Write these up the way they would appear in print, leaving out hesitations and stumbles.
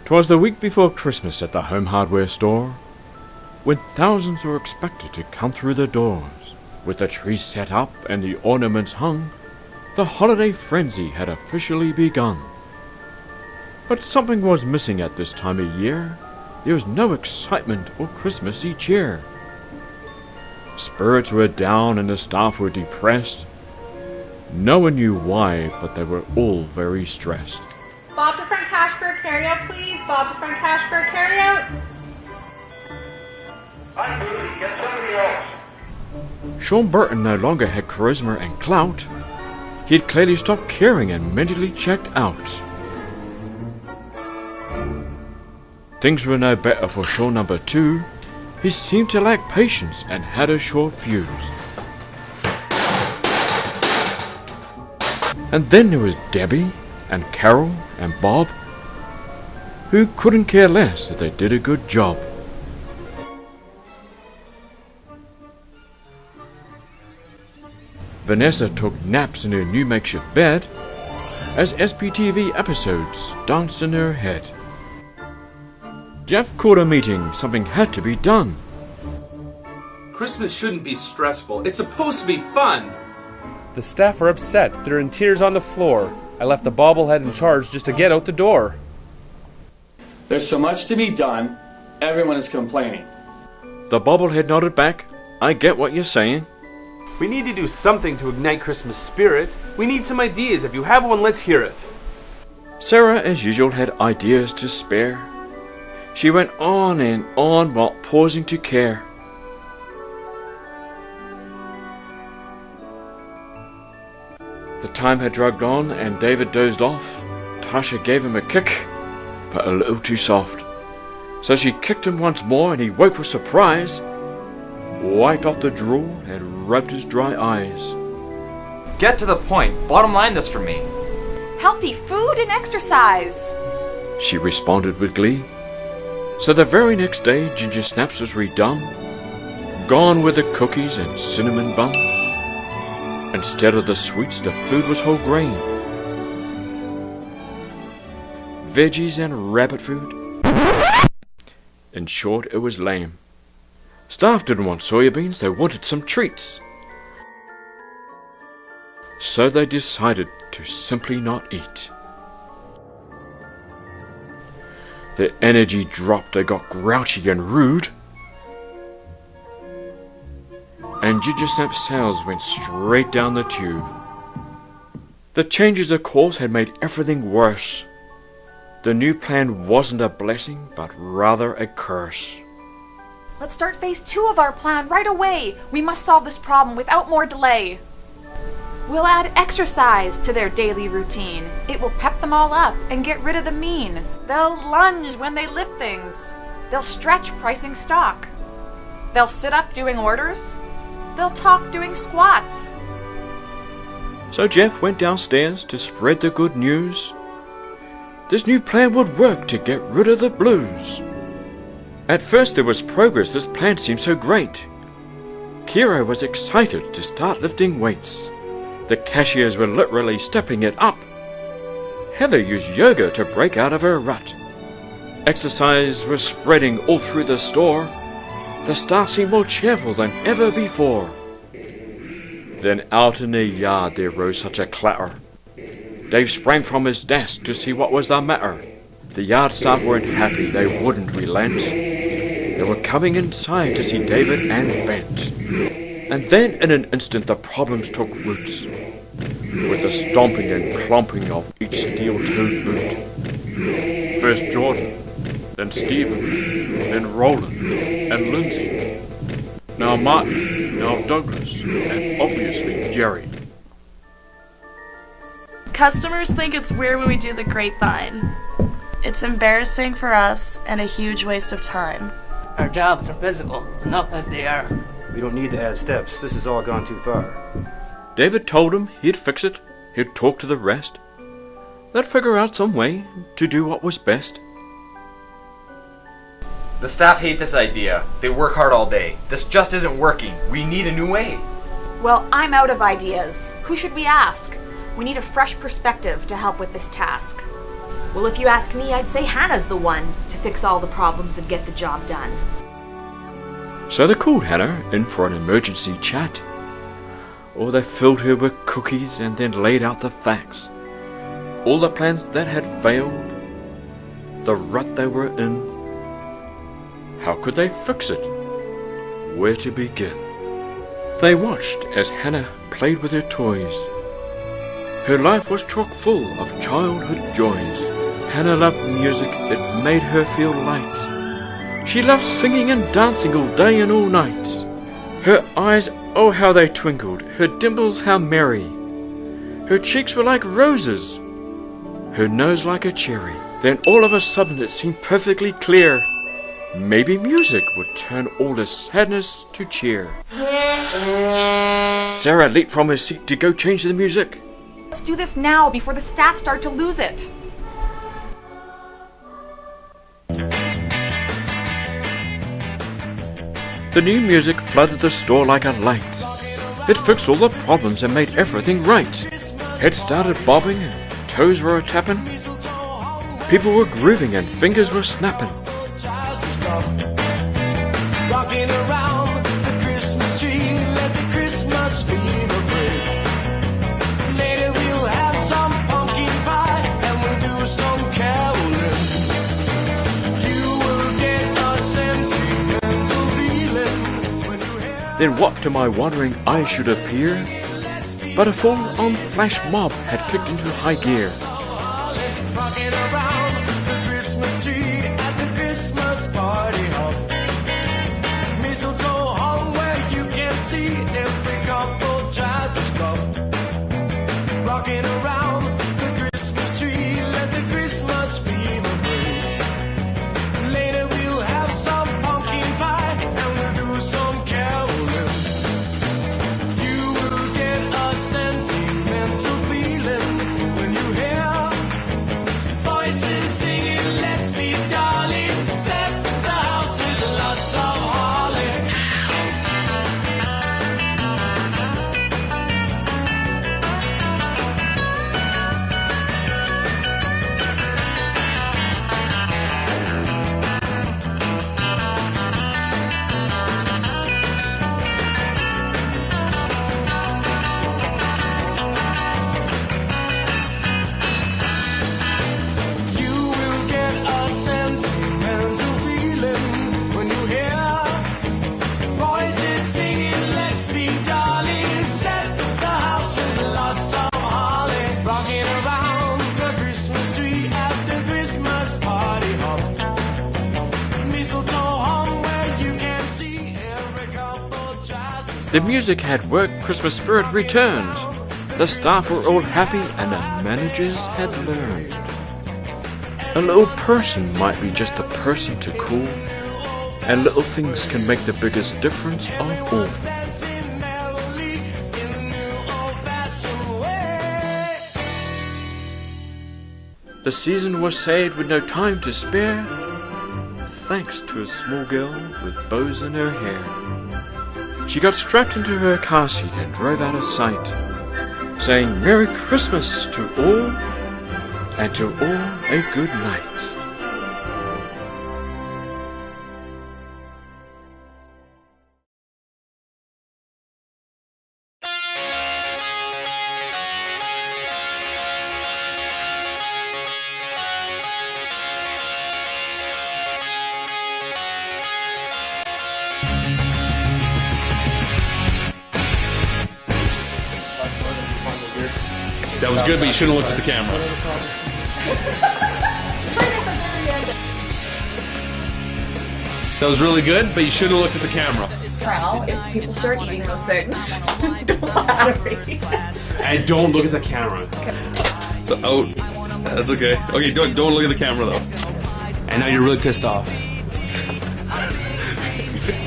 'Twas the week before Christmas at the home hardware store, when thousands were expected to come through the doors. With the tree set up and the ornaments hung, the holiday frenzy had officially begun. But something was missing at this time of year. There was no excitement or Christmassy cheer. Spirits were down and the staff were depressed. No one knew why, but they were all very stressed. Bob to front cash for a carryout, please. Bob to front cash for a carryout. Hi, Boozy, get somebody else. Sean Burton no longer had charisma and clout. He had clearly stopped caring and mentally checked out. Things were no better for show number 2. He seemed to lack patience and had a short fuse. And then there was Debbie and Carol and Bob, who couldn't care less that they did a good job. Vanessa took naps in her new makeshift bed as SPTV episodes danced in her head. Jeff called a meeting. Something had to be done. Christmas shouldn't be stressful. It's supposed to be fun. The staff are upset. They're in tears on the floor. I left the bobblehead in charge just to get out the door. There's so much to be done. Everyone is complaining. The bobblehead nodded back. I get what you're saying. We need to do something to ignite Christmas spirit. We need some ideas. If you have one, let's hear it. Sarah, as usual, had ideas to spare. She went on and on while pausing to care. The time had dragged on and David dozed off. Tasha gave him a kick, but a little too soft. So she kicked him once more and he woke with surprise, wiped off the drool and rubbed his dry eyes. Get to the point. Bottom line this for me. Healthy food and exercise, she responded with glee. So the very next day, Ginger Snaps was redone. Gone were the cookies and cinnamon bun. Instead of the sweets, the food was whole grain. Veggies and rabbit food. In short, it was lame. Staff didn't want soybeans, they wanted some treats. So they decided to simply not eat. Their energy dropped, they got grouchy and rude. And Ginger Snap's sales went straight down the tube. The changes, of course, had made everything worse. The new plan wasn't a blessing, but rather a curse. Let's start phase 2 of our plan right away. We must solve this problem without more delay. We'll add exercise to their daily routine. It will pep them all up and get rid of the mean. They'll lunge when they lift things. They'll stretch pricing stock. They'll sit up doing orders. They'll talk doing squats. So Jeff went downstairs to spread the good news. This new plan would work to get rid of the blues. At first there was progress. This plan seemed so great. Kira was excited to start lifting weights. The cashiers were literally stepping it up. Heather used yoga to break out of her rut. Exercise was spreading all through the store. The staff seemed more cheerful than ever before. Then out in the yard there rose such a clatter. Dave sprang from his desk to see what was the matter. The yard staff weren't happy, they wouldn't relent. They were coming inside to see David and vent. And then in an instant the problems took roots, with the stomping and clomping of each steel-toed boot. First Jordan, then Stephen, then Roland, and Lindsay. Now Martin, now Douglas, and obviously Jerry. Customers think it's weird when we do the grapevine. It's embarrassing for us and a huge waste of time. Our jobs are physical, enough as they are. We don't need to add steps. This has all gone too far. David told him he'd fix it. He'd talk to the rest. They'd figure out some way to do what was best. The staff hate this idea. They work hard all day. This just isn't working. We need a new way. Well, I'm out of ideas. Who should we ask? We need a fresh perspective to help with this task. Well, if you ask me, I'd say Hannah's the one to fix all the problems and get the job done. So they called Hannah in for an emergency chat. Or they filled her with cookies and then laid out the facts. All the plans that had failed, the rut they were in. How could they fix it? Where to begin? They watched as Hannah played with her toys. Her life was chock full of childhood joys. Hannah loved music, it made her feel light. She loved singing and dancing all day and all night. Her eyes, oh how they twinkled, her dimples how merry. Her cheeks were like roses, her nose like a cherry. Then all of a sudden it seemed perfectly clear. Maybe music would turn all this sadness to cheer. Sarah leaped from her seat to go change the music. Let's do this now before the staff start to lose it. The new music flooded the store like a light. It fixed all the problems and made everything right. Heads started bobbing and toes were a-tapping. People were grooving and fingers were snapping. Rocking around the Christmas tree, let the Christmas fever break. Later we'll have some pumpkin pie and we'll do some caroling. You will get a sentimental feeling when you hear. Then what to my wondering eyes should appear but a full-on flash mob had kicked into high gear. Rocking around the Christmas tree at the Christmas party hop. Mistletoe hung where you can see every couple tries to stop. Rocking around the Christmas tree, let the Christmas fever break. Later we'll have some pumpkin pie and we'll do some caroling. You will get a sentimental feeling when you hear voices singing, let's be jolly, set the house with lots of holly. You will get a sentimental feeling when you hear voices singing, let's be jolly, set the house with lots of holly. Rocking around the Christmas tree at the Christmas party hop. Mistletoe hung where you can see every couple tries to The music had worked, Christmas spirit returned. The staff were all happy and the managers had learned. A little person might be just a person to cool, and little things can make the biggest difference of all. The season was sad with no time to spare, thanks to a small girl with bows in her hair. She got strapped into her car seat and drove out of sight, saying Merry Christmas to all, and to all a good night. That was good, but you shouldn't have looked at the camera. That was really good, but you shouldn't have looked at the camera. Well, if people start eating those things, don't laugh at me. And don't look at the camera. So, oh, that's okay. Okay, don't look at the camera though. And now you're really pissed off.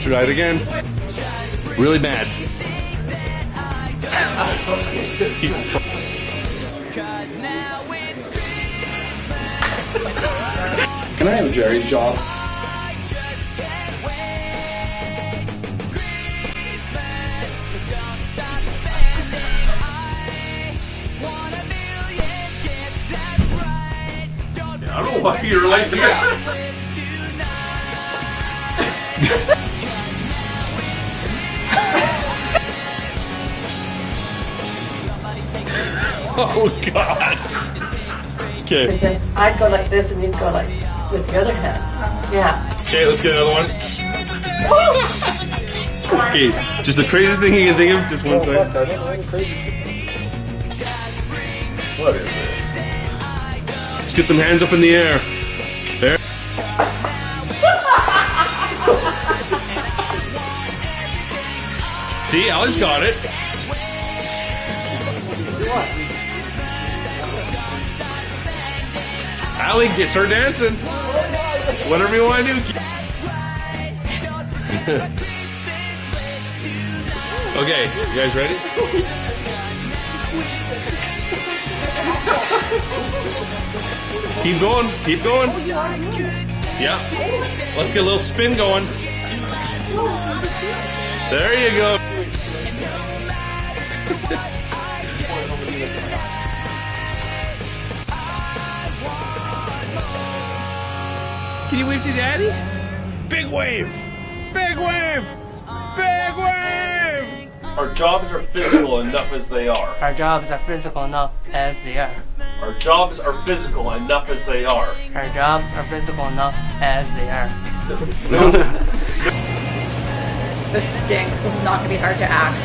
Try it again. Really mad. Can I have Jerry's job? Why you relate to that? Oh God. Okay. I'd go like this and you'd go like with the other hand. Yeah. Okay, let's get another one. Okay, just the craziest thing you can think of. Just one second. What is this? Let's get some hands up in the air. There. See, Ali's got it. Ali gets her dancing. Whatever you want to do. Okay, you guys ready? Keep going, keep going. Yeah. Let's get a little spin going. There you go. Can you wave to Daddy? Big wave! Big wave! Big wave! Our jobs are physical enough as they are. Our jobs are physical enough as they are. Our jobs are physical enough as they are. Our jobs are physical enough as they are. This stinks. This is not going to be hard to act.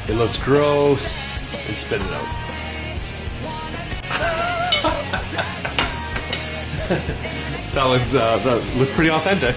It looks gross. And spit it out. That looked pretty authentic.